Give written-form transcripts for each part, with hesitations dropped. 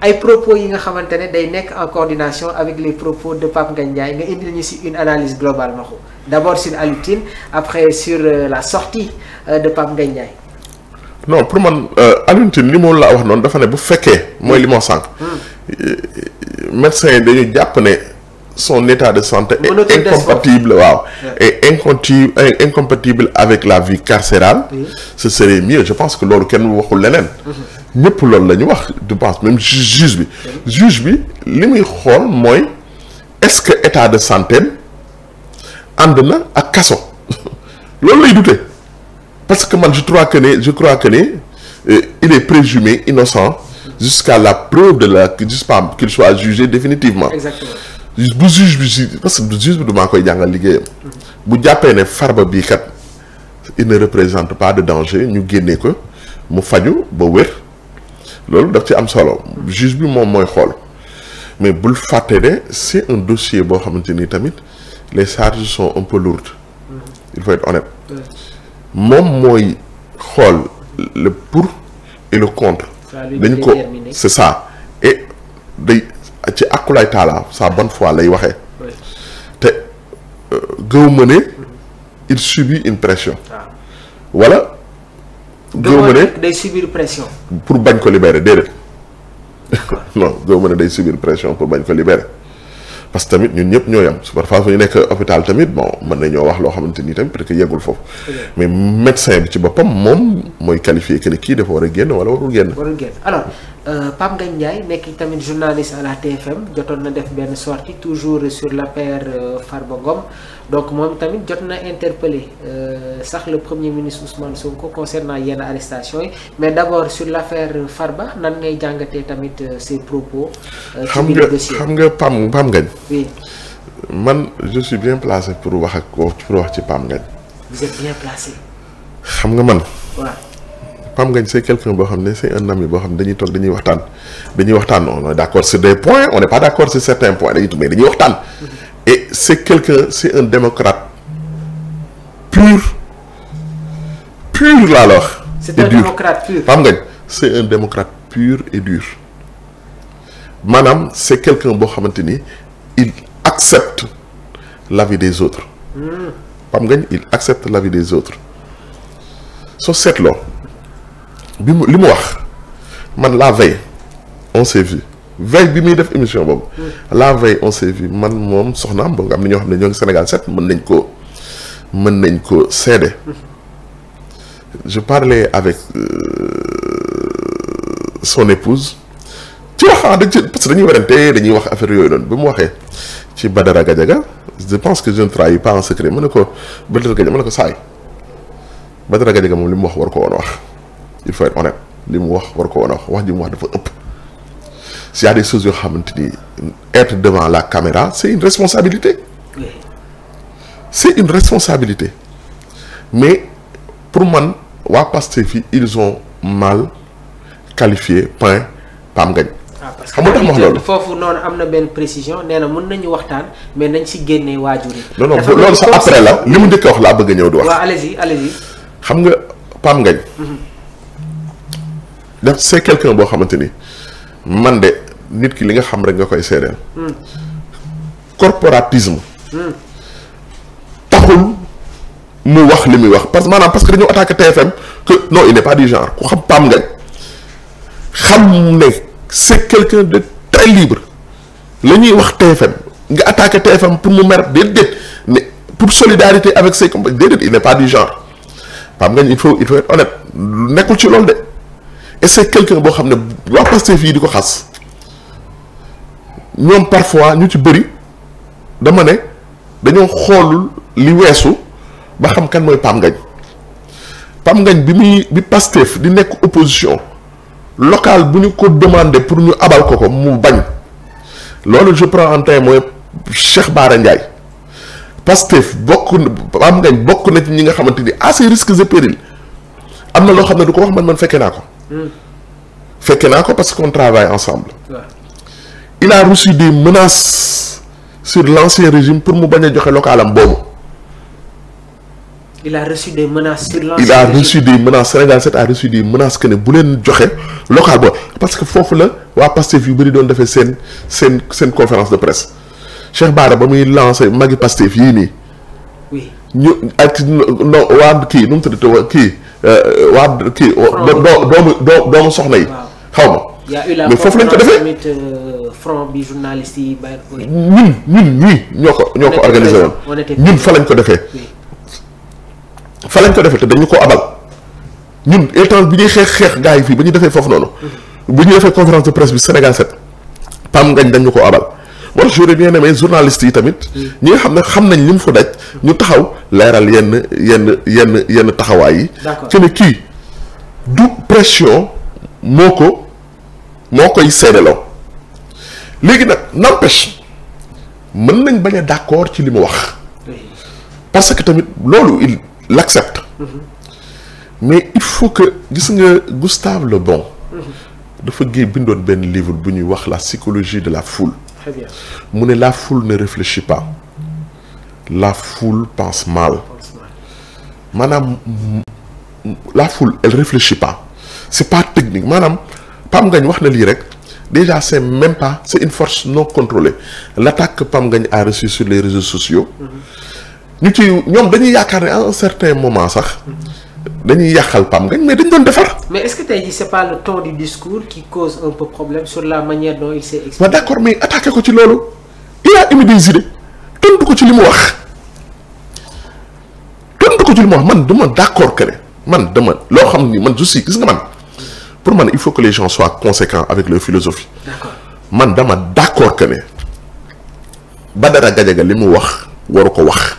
ay propos yi nga xamante ne day nekk en coordination avec les propos de Pape Ngagne Ndiaye nga indil ñu si une analyse globale Makhou d'abord sur Alioune Tine après sur la sortie de Pape Ngagne Ndiaye. non pour man Alioune Tine li mu la wax noonu dafa ne bu fekkee mooy li moo sànq. médecins yi dañu jàpp ne son état de santé est incompatible waaw et incompatible avec la vie carcérale. Ce serait mieux je pense que loolu kenn waxul leneen. ñëpp loolu la ñu wax je pense même juge bi li muy xool mooy est-ce que état de santé ànd na ak kaso loolu lay dute parce que man je crois que ne il est présumé innocent jusqu'à la preuve de la jusqu'à qu'il soit jugé définitivement. Exactement. bu juge bi parce que juge bi du maa koy jàngal liggéeyam. bu jàppee ne Farba bii kat il ne représente pas de danger ñu génnee ko mu faju ba wér loolu daf ci am solo juge bi moom mooy xool mais bul fàtte ne c'est un dossier boo xamante ni tamit les charges sont un peu lourdes. Il faut être honnête. moom mooy xool le pour et le contre. dañ ko c'est ça et day ci akulaay taala sa bonne foi lay waxee. te gëw ma ne il subit une pression. wala gëw ma ne day subir pression. pour bañ ko libérer déedéet non gëw ma ne day subir pression pour bañ ko libérer parce que tamit ñun ñëpp ñoo yam su parfois fu ñu nekk hôpital tamit bon mën nañoo wax loo xamante ni tamit peut-être que yeggul foofu mais médecin bi ci boppam moom mooy qualifié que ne kii dafa war a génn wala warul génn. alors Pape Ngagne Ndiaye nekk tamit journaliste à la TFM jotoon na def benn sortie toujours sur l'affaire Farba Ngom donc moom tamit jot na interpellé sax le premier ministre Ousmane Sonko concernant yenn arrestations yi mais d'abord sur l'affaire Farba nan ngay jàngatee tamit ses propos. ci biir dossier xam nga Pam Ngagne. oui. man je suis bien placé pour wax ci Pape Ngagne. vous êtes bien placé. xam nga man. waaw. Pape Ngagne c'est quelqu'un boo xam ne c'est un ami boo xam ne dañuy toog dañuy waxtaan on est d'accord sur des points on n'est pas d'accord sur certains points mais dañuy waxtaan. et c'est un démocrate pur laa la wax. c'est un démocrate pur. Pape Ngagne c'est un démocrate pur et dur maanaam c'est quelqu'un boo xamante ni il accepte l'avis des autres. Pape Ngagne il accepte l'avis des autres soo seetloo li mu wax man la veille on s'est vu veille bi muy def émission boobu la veille on s'est vu man moom soxnaam boobu am na ñoo xam ne ñoo ngi Sénégal 7 mën nañ ko seede je parlais avec son épouse ci wax parce que dañuy werante dañuy wax affaire yooyu noonu bi mu waxee ci Badara Gadiaga je pense que je ne trahis pas en secret mën na ko Badara Gadiaga mën na ko saay Badara Gadiaga moom li mu wax war ko woon wax il faut être honnête li mu wax war ko woon wax ji mu wax dafa ëpp s'il y a des choses yoo xamante ni être devant la caméra c'est une responsabilité. Oui. C'est une responsabilité mais pour man waa Pastef yi ils ont mal qualifié point Pape Ngagne. xam nga tax ma wax loolu foofu noonu am na benn précision nee na mën nañu waxtaan mais nañ ci génnee waajur yi. non loolu sax après la li mu njëkk a wax laa bëgg a ñëw di wax. waaw allez-y. xam nga Pape Ngagne. def c'est quelqu'un boo xamante ni man de nit ki li nga xam rek nga koy seedeel. corporatisme. taxul mu wax li muy wax parce que dañoo attaqué TFM que non il n'est pas du genre ku xam Pape Ngagne xam ne c'est quelqu'un de très libre la ñuy wax TFM nga attaqué TFM pour mu mer déedéet mais pour solidarité avec ses compagnons déedéet il n'est pas du genre Pape Ngagne il faut être honnête nekkul ci loolu de et c'est quelqu'un boo xam ne waa Pastef yi di ko xas ñoom parfois ñu ci bëri dama ne dañoo xoolul li weesu ba xam kan mooy Pape Ngagne bi Pastef di nekk opposition locale bu ñu ko demandé pour ñu abal ko mu bañ loolu je prends en témoin Cheikh Bara Ndiaye Pastef Pape Ngagne bokk na ci ñi nga xamante ni à ses risques et périls am na loo xam ne du ko wax man fekkee naa ko. fekkee naa ko parce qu'on travaille ensemble. Il a reçu des menaces sur l'ancien régime pour mu bañ a joxe localam boobu il a reçu des menaces sur l'ensemble. il a reçu des menaces Sénégal 7 a reçu des menaces que ne bu leen joxe local ba parce que foofu la waa Pastef yu bëri doon defee seen conférence de presse Cheikh Bara ba muy lancé magi Pastef yii nii. oui ñu ak no waa kii nu mu tuddati kii waa kii. doomu soxna yi. xaw ma. mais foofu lañ ko defee front bi journaliste yi ñun ñii ñoo ko organisé woon ñun fa lañ ko defee. fa lañ ko defee te dañu ko abal ñun état bi ñuy xeex gars yi fii ba ñu defee foofu noonu. bu ñu defee conférence de presse bi Sénégal 7 Pam Ngagne dañu ko abal. moo tax j'aurais bien aimé journalistes yi tamit. ñi nga xam ne xam nañ li mu fa daj. ñu taxaw leeral yenn taxawaay yi. que ne kii du pression moo koy seedeloo. léegi nag n'empêche mën nañ bañ a d'accord ci li mu wax. parce que tamit loolu il l'accepte. mais il faut que gis nga Gustave Le Bon. dafa bindoon benn livre bu ñuy wax la psychologie de la foule. Très bien. mu ne la foule ne réfléchit pas la foule pense mal maanaam la foule elle réfléchit pas c'est pas technique maanaam Pam Ngagne wax na lii rek déjà c'est même pas c'est une force non contrôlée l'attaque que Pam Ngagne a reçue sur les réseaux sociaux ñoom dañuy yaakaar ne à un certain moment sax dañuy yàqal Pam Ngagne mais dañ doon defar. mais est-ce que tey jii c'est pas le ton du discours qui cause un peu problème sur la manière dont il s'est exprimé. waaw d'accord mais attaqué ko ci loolu il a émis des idées tontu ko ci li mu wax man dama d'accord que ne man dama loo xam ni man je suis gis nga man pour man il faut que les gens soient conséquents avec leur philosophie. D'accord. man dama d'accord que ne Badara Gadiaga li mu wax waru ko wax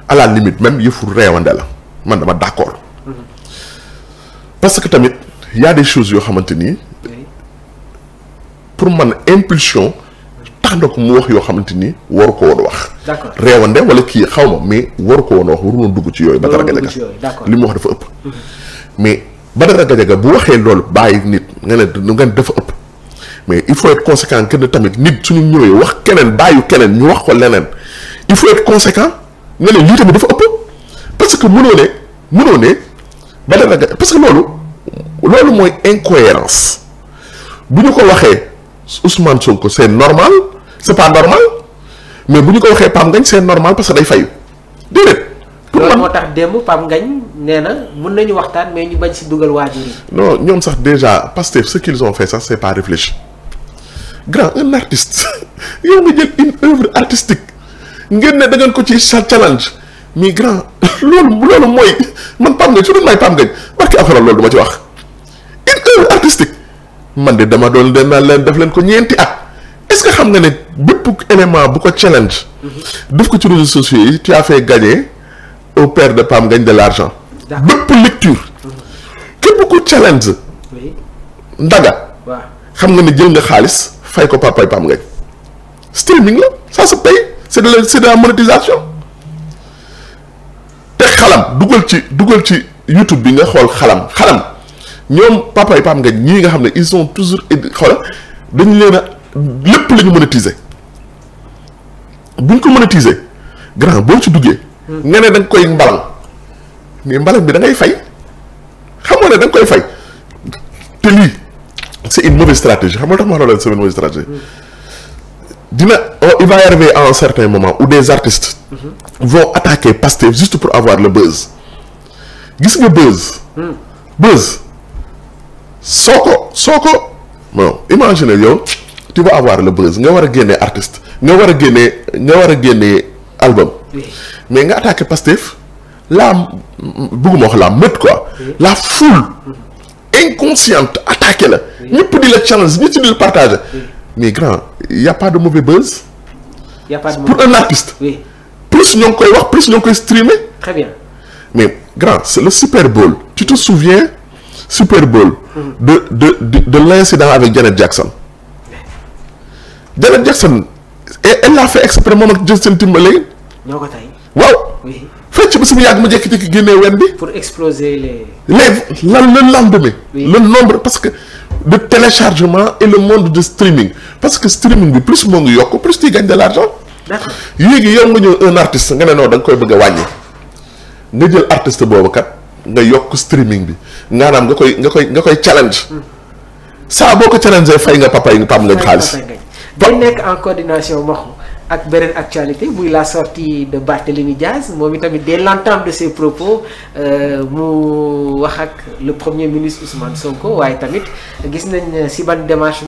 à la limite même yëfu réewande la man dama d'accord. parce que tamit y a des choses yoo xamante ni pour man impulsion tax na ko mu wax yoo xamante ni waru ko woon wax. d'accord réewande wala kii xaw ma mais waru ko woon wax waru woon dugg ci yooyu. Badara Gadiaga li mu wax dafa ëpp. mais Badara Gadiaga bu waxee loolu bàyyi nit nga ne dafa ëpp mais il faut être conséquent que ne tamit nit suñu ñëwee wax keneen bàyyi keneen ñu wax ko leneen il faut être conséquent nga ne lii tamit dafa ëpp parce que mënoo ne Badara Gadiaga parce que loolu mooy incohérence bu ñu ko waxee Ousmane Sonko c'est normal c'est pas normal mais bu ñu ko waxee Pam Ngagne c'est normal parce que day fayu déedéet. pour loolu moo tax démb Pam Ngagne nee na mën nañu waxtaan mais ñu bañ ci dugal waajur yi. non ñoom sax déjà Pastef ce qu'ils ont fait sax c'est pas réfléchi grand un artiste yow nga jël une œuvre artistique ngeen ne da ngeen ko ci challenge mais grand loolu mooy man Pam Ngagne su doon may Pam Ngagne barki alxuraan loolu du ma ci wax une œuvre artistique man de dama doon leen def leen ko ñeenti at est-ce que xam nga ne bépp élément bu ko challenge def ko ci réseaux sociaux yi tu as fait gagner au père de Pam Ngagne de l'argent bépp lecture képp ku challenge ndaga xam nga ne jël nga xaalis fay ko papay Pam Ngagne streaming la ça se paye c'est de la monétisation te xalam dugal ci YouTube bi nga xool xalam ñoom papay Pam Ngagne ñii nga xam ne ils sont toujours xoola dañu leen a lépp la ñu monétiser buñ ko monétiser grand boo ci duggee nga ne da nga koy mbalang mais mbalang bi da ngay fay xam nga ne da nga koy fay te lii c'est une mauvaise stratégie xam nga tax ma wax la c'est une mauvaise stratégie il va y arriver à un certain moment où des artistes vont attaquer Pastef juste pour avoir le buzz gis nga buzz soo ko bon imaginez yow tu vas avoir le buzz nga war a génnee artiste nga war a génnee album mais nga attaqué Pastef bëgguma wax la meute quoi la foule inconsciente attaqué la ñëpp di la challenge ñëpp di la partager mais grand y a pas de mauvais buzz pour un artiste plus ñoo ngi koy wax plus ñoo ngi koy streamer très bien mais grand c'est le Super Bowl tu te souviens Super Bowl de l'incident avec Janet Jackson elle l'a fait exprès moom ak Justin Timberlake ñoo ko tey waaw fecc ba sama yàgg ma jékki-jékki génnee wen bi pour exploser le lendemain le nombre parce que de téléchargement et le monde de streaming parce que streaming bi plus moo ngi yokk plus tu gagnes de l'argent d'accord léegi yow nga ñëw un artiste nga ne non da nga koy bëgg a wàññi nga jël artiste boobu kat nga yokk streaming bi maanaam nga koy challenge. saa boo ko challenge fay nga Papa Ngagne xaalis. day nekk en coordination maxu ak beneen actualité muy la sortie de Barthélémy Diaz moom itamit dès l'entame de ses propos mu wax ak le premier ministre Ousmane Sonko waaye tamit gis nañ si ban démarche